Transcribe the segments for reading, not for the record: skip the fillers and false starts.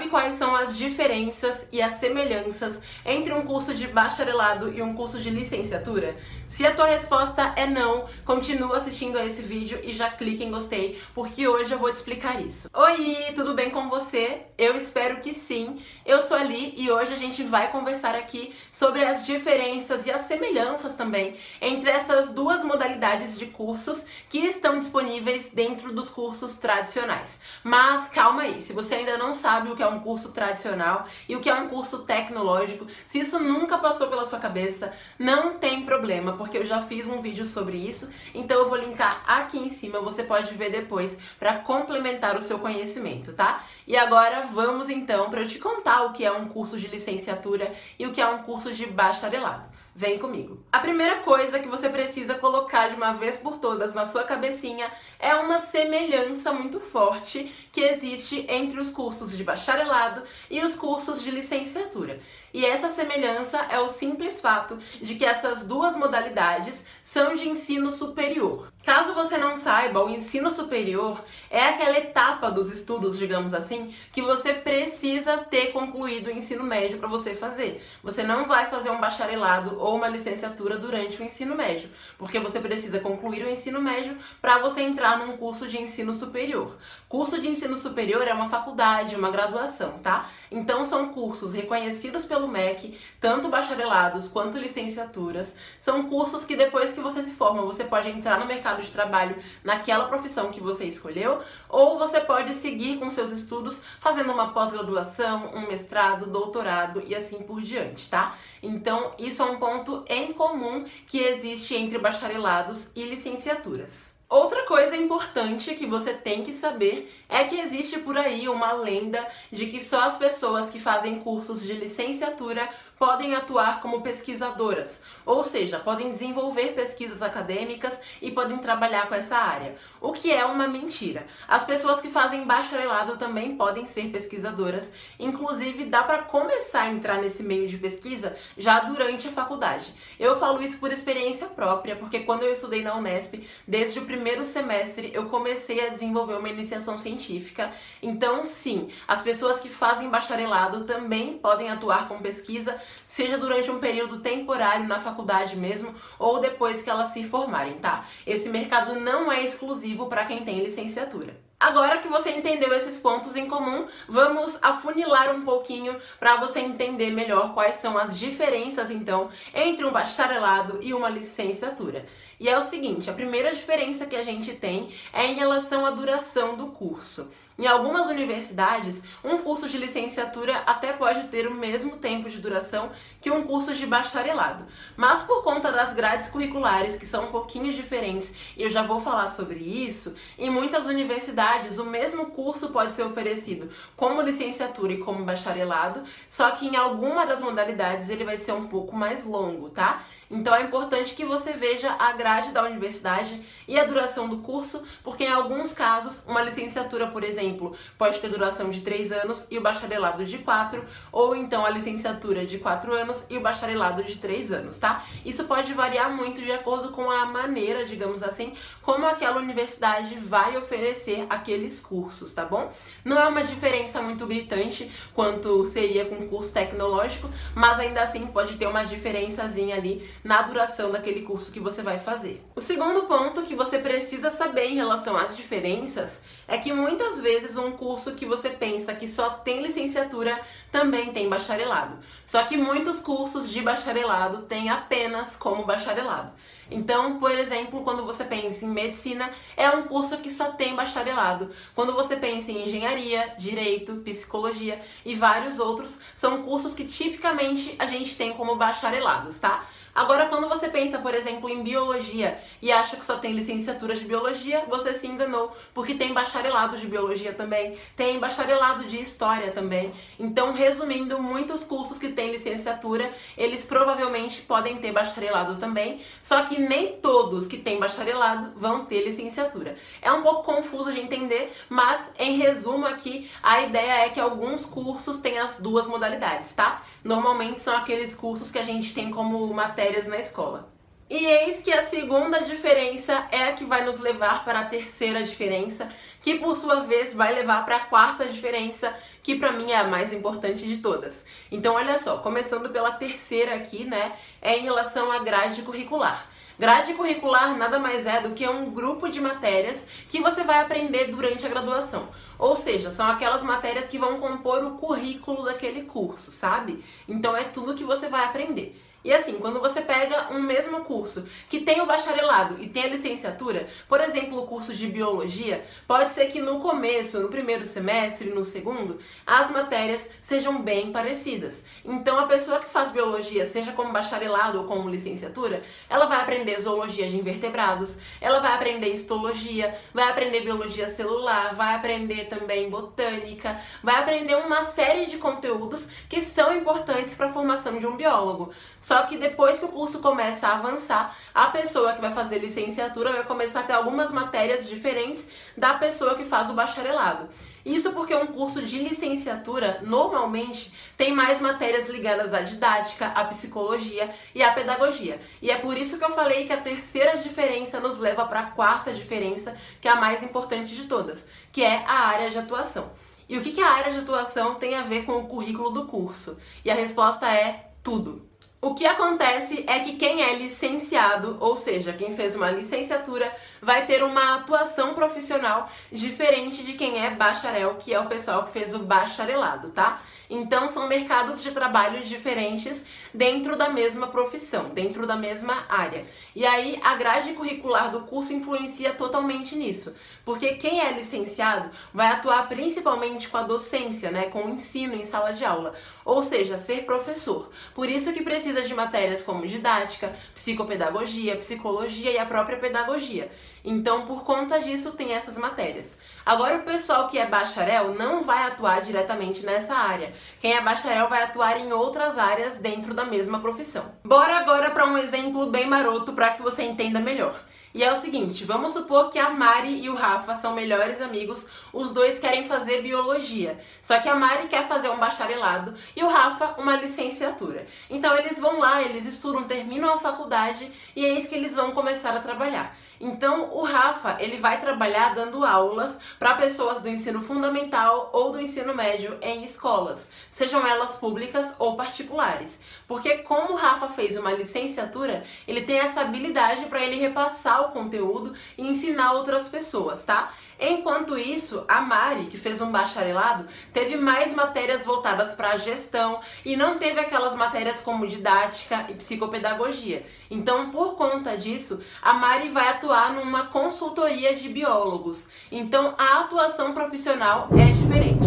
sabe quais são as diferenças e as semelhanças entre um curso de bacharelado e um curso de licenciatura? Se a tua resposta é não, continua assistindo a esse vídeo e já clica em gostei, porque hoje eu vou te explicar isso. Oi, tudo bem com você? Eu espero que sim. Eu sou a Li e hoje a gente vai conversar aqui sobre as diferenças e as semelhanças também entre essas duas modalidades de cursos que estão disponíveis dentro dos cursos tradicionais. Mas calma aí, se você ainda não sabe o que é um curso tradicional e o que é um curso tecnológico, se isso nunca passou pela sua cabeça, não tem problema, porque eu já fiz um vídeo sobre isso, então eu vou linkar aqui em cima, você pode ver depois para complementar o seu conhecimento, tá? E agora vamos então para eu te contar o que é um curso de licenciatura e o que é um curso de bacharelado. Vem comigo. A primeira coisa que você precisa colocar de uma vez por todas na sua cabecinha é uma semelhança muito forte que existe entre os cursos de bacharelado e os cursos de licenciatura. E essa semelhança é o simples fato de que essas duas modalidades são de ensino superior. Caso você não saiba, o ensino superior é aquela etapa dos estudos, digamos assim, que você precisa ter concluído o ensino médio para você fazer. Você não vai fazer um bacharelado ou uma licenciatura durante o ensino médio, porque você precisa concluir o ensino médio para você entrar num curso de ensino superior. Curso de ensino superior é uma faculdade, uma graduação, tá? Então são cursos reconhecidos pelo MEC, tanto bacharelados quanto licenciaturas. São cursos que depois que você se forma, você pode entrar no mercado de trabalho naquela profissão que você escolheu, ou você pode seguir com seus estudos fazendo uma pós-graduação, um mestrado, doutorado e assim por diante, tá? Então isso é um ponto em comum que existe entre bacharelados e licenciaturas. Outra coisa importante que você tem que saber é que existe por aí uma lenda de que só as pessoas que fazem cursos de licenciatura podem atuar como pesquisadoras, ou seja, podem desenvolver pesquisas acadêmicas e podem trabalhar com essa área, o que é uma mentira. As pessoas que fazem bacharelado também podem ser pesquisadoras, inclusive dá para começar a entrar nesse meio de pesquisa já durante a faculdade. Eu falo isso por experiência própria, porque quando eu estudei na Unesp, desde o primeiro semestre eu comecei a desenvolver uma iniciação científica, então sim, as pessoas que fazem bacharelado também podem atuar com pesquisa, seja durante um período temporário na faculdade mesmo, ou depois que elas se formarem, tá? Esse mercado não é exclusivo para quem tem licenciatura. Agora que você entendeu esses pontos em comum, vamos afunilar um pouquinho para você entender melhor quais são as diferenças, então, entre um bacharelado e uma licenciatura. E é o seguinte, a primeira diferença que a gente tem é em relação à duração do curso. Em algumas universidades, um curso de licenciatura até pode ter o mesmo tempo de duração que um curso de bacharelado. Mas por conta das grades curriculares, que são um pouquinho diferentes, e eu já vou falar sobre isso, em muitas universidades o mesmo curso pode ser oferecido como licenciatura e como bacharelado, só que em alguma das modalidades ele vai ser um pouco mais longo, tá? Então é importante que você veja a grade da universidade e a duração do curso, porque em alguns casos, uma licenciatura, por exemplo, pode ter duração de 3 anos e o bacharelado de 4, ou então a licenciatura de 4 anos e o bacharelado de 3 anos, tá? Isso pode variar muito de acordo com a maneira, digamos assim, como aquela universidade vai oferecer aqueles cursos, tá bom? Não é uma diferença muito gritante quanto seria com um curso tecnológico, mas ainda assim pode ter uma diferençazinha ali na duração daquele curso que você vai fazer. O segundo ponto que você precisa saber em relação às diferenças é que muitas vezes um curso que você pensa que só tem licenciatura também tem bacharelado. Só que muitos cursos de bacharelado têm apenas como bacharelado. Então, por exemplo, quando você pensa em medicina, é um curso que só tem bacharelado. Quando você pensa em engenharia, direito, psicologia e vários outros, são cursos que tipicamente a gente tem como bacharelados, tá? Agora, quando você pensa, por exemplo, em biologia e acha que só tem licenciatura de biologia, você se enganou, porque tem bacharelado de biologia também, tem bacharelado de história também. Então, resumindo, muitos cursos que têm licenciatura, eles provavelmente podem ter bacharelado também, só que nem todos que têm bacharelado vão ter licenciatura. É um pouco confuso de entender, mas em resumo aqui, a ideia é que alguns cursos têm as duas modalidades, tá? Normalmente são aqueles cursos que a gente tem como matérias na escola. E eis que a segunda diferença é a que vai nos levar para a terceira diferença, que por sua vez vai levar para a quarta diferença, que pra mim é a mais importante de todas. Então olha só, começando pela terceira aqui, né, é em relação à grade curricular. Grade curricular nada mais é do que um grupo de matérias que você vai aprender durante a graduação. Ou seja, são aquelas matérias que vão compor o currículo daquele curso, sabe? Então é tudo que você vai aprender. E assim, quando você pega um mesmo curso que tem o bacharelado e tem a licenciatura, por exemplo, o curso de biologia, pode ser que no começo, no primeiro semestre, no segundo, as matérias sejam bem parecidas. Então a pessoa que faz biologia, seja como bacharelado ou como licenciatura, ela vai aprender zoologia de invertebrados, ela vai aprender histologia, vai aprender biologia celular, vai aprender também botânica, vai aprender uma série de conteúdos que são importantes para a formação de um biólogo. Só que depois que o curso começa a avançar, a pessoa que vai fazer licenciatura vai começar a ter algumas matérias diferentes da pessoa que faz o bacharelado. Isso porque um curso de licenciatura, normalmente, tem mais matérias ligadas à didática, à psicologia e à pedagogia. E é por isso que eu falei que a terceira diferença nos leva para a quarta diferença, que é a mais importante de todas, que é a área de atuação. E o que a área de atuação tem a ver com o currículo do curso? E a resposta é tudo. O que acontece é que quem é licenciado, ou seja, quem fez uma licenciatura, vai ter uma atuação profissional diferente de quem é bacharel, que é o pessoal que fez o bacharelado, tá? Então são mercados de trabalho diferentes dentro da mesma profissão, dentro da mesma área. E aí a grade curricular do curso influencia totalmente nisso, porque quem é licenciado vai atuar principalmente com a docência, né, com o ensino em sala de aula, ou seja, ser professor. Por isso que precisa de matérias como didática, psicopedagogia, psicologia e a própria pedagogia. Então, por conta disso, tem essas matérias. Agora, o pessoal que é bacharel não vai atuar diretamente nessa área. Quem é bacharel vai atuar em outras áreas dentro da mesma profissão. Bora agora para um exemplo bem maroto para que você entenda melhor. E é o seguinte, vamos supor que a Mari e o Rafa são melhores amigos, os dois querem fazer biologia. Só que a Mari quer fazer um bacharelado e o Rafa uma licenciatura. Então eles vão lá, eles estudam, terminam a faculdade e é isso que eles vão começar a trabalhar. Então o Rafa, ele vai trabalhar dando aulas para pessoas do ensino fundamental ou do ensino médio em escolas, sejam elas públicas ou particulares. Porque como o Rafa fez uma licenciatura, ele tem essa habilidade para ele repassar o conteúdo e ensinar outras pessoas, tá? Enquanto isso, a Mari, que fez um bacharelado, teve mais matérias voltadas para a gestão e não teve aquelas matérias como didática e psicopedagogia. Então, por conta disso, a Mari vai atuar numa consultoria de biólogos. Então, a atuação profissional é diferente.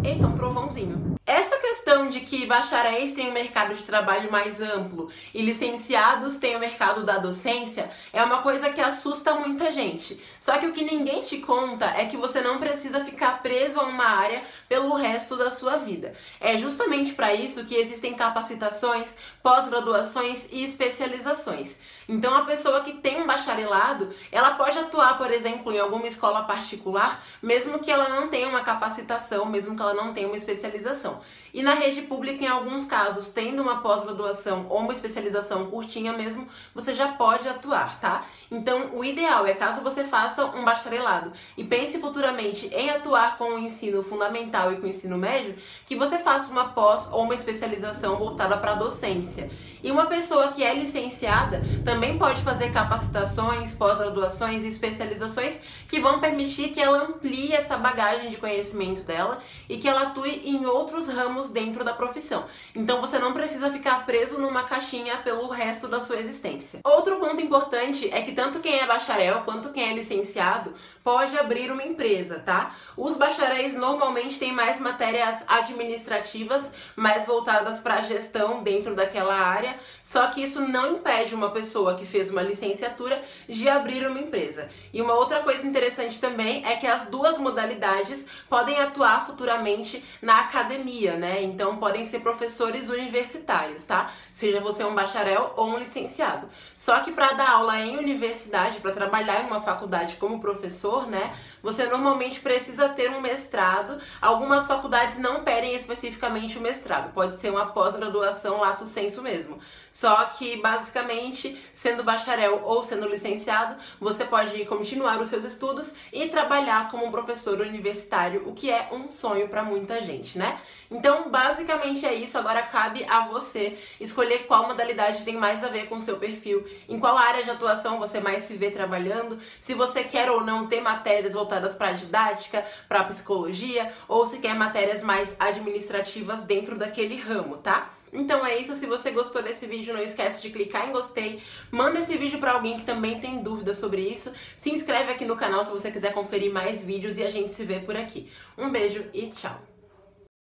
Eita, um trovãozinho. Essa questão de que bacharéis têm um mercado de trabalho mais amplo e licenciados têm o mercado da docência é uma coisa que assusta muita gente. Só que o que ninguém te conta é que você não precisa ficar preso a uma área pelo resto da sua vida. É justamente para isso que existem capacitações, pós-graduações e especializações. Então a pessoa que tem um bacharelado, ela pode atuar, por exemplo, em alguma escola particular, mesmo que ela não tenha uma capacitação, mesmo que ela não tenha uma especialização. E na rede pública, em alguns casos, tendo uma pós-graduação ou uma especialização curtinha mesmo, você já pode atuar, tá? Então, o ideal é, caso você faça um bacharelado e pense futuramente em atuar com o ensino fundamental e com o ensino médio, que você faça uma pós ou uma especialização voltada para a docência. E uma pessoa que é licenciada também pode fazer capacitações, pós-graduações e especializações que vão permitir que ela amplie essa bagagem de conhecimento dela e que ela atue em outros ramos dentro da profissão. Então você não precisa ficar preso numa caixinha pelo resto da sua existência. Outro ponto importante é que tanto quem é bacharel quanto quem é licenciado pode abrir uma empresa, tá? Os bacharéis normalmente têm mais matérias administrativas, mais voltadas para a gestão dentro daquela área, só que isso não impede uma pessoa que fez uma licenciatura de abrir uma empresa. E uma outra coisa interessante também é que as duas modalidades podem atuar futuramente na academia, né? Então então podem ser professores universitários, tá? Seja você um bacharel ou um licenciado. Só que para dar aula em universidade, para trabalhar em uma faculdade como professor, né, você normalmente precisa ter um mestrado. Algumas faculdades não pedem especificamente o mestrado, pode ser uma pós-graduação lato sensu mesmo. Só que, basicamente, sendo bacharel ou sendo licenciado, você pode continuar os seus estudos e trabalhar como um professor universitário, o que é um sonho para muita gente, né? Então, basicamente é isso. Agora cabe a você escolher qual modalidade tem mais a ver com o seu perfil, em qual área de atuação você mais se vê trabalhando, se você quer ou não ter matérias voltadas para a didática, para a psicologia, ou se quer matérias mais administrativas dentro daquele ramo, tá? Então é isso, se você gostou desse vídeo, não esquece de clicar em gostei, manda esse vídeo pra alguém que também tem dúvidas sobre isso, se inscreve aqui no canal se você quiser conferir mais vídeos e a gente se vê por aqui. Um beijo e tchau!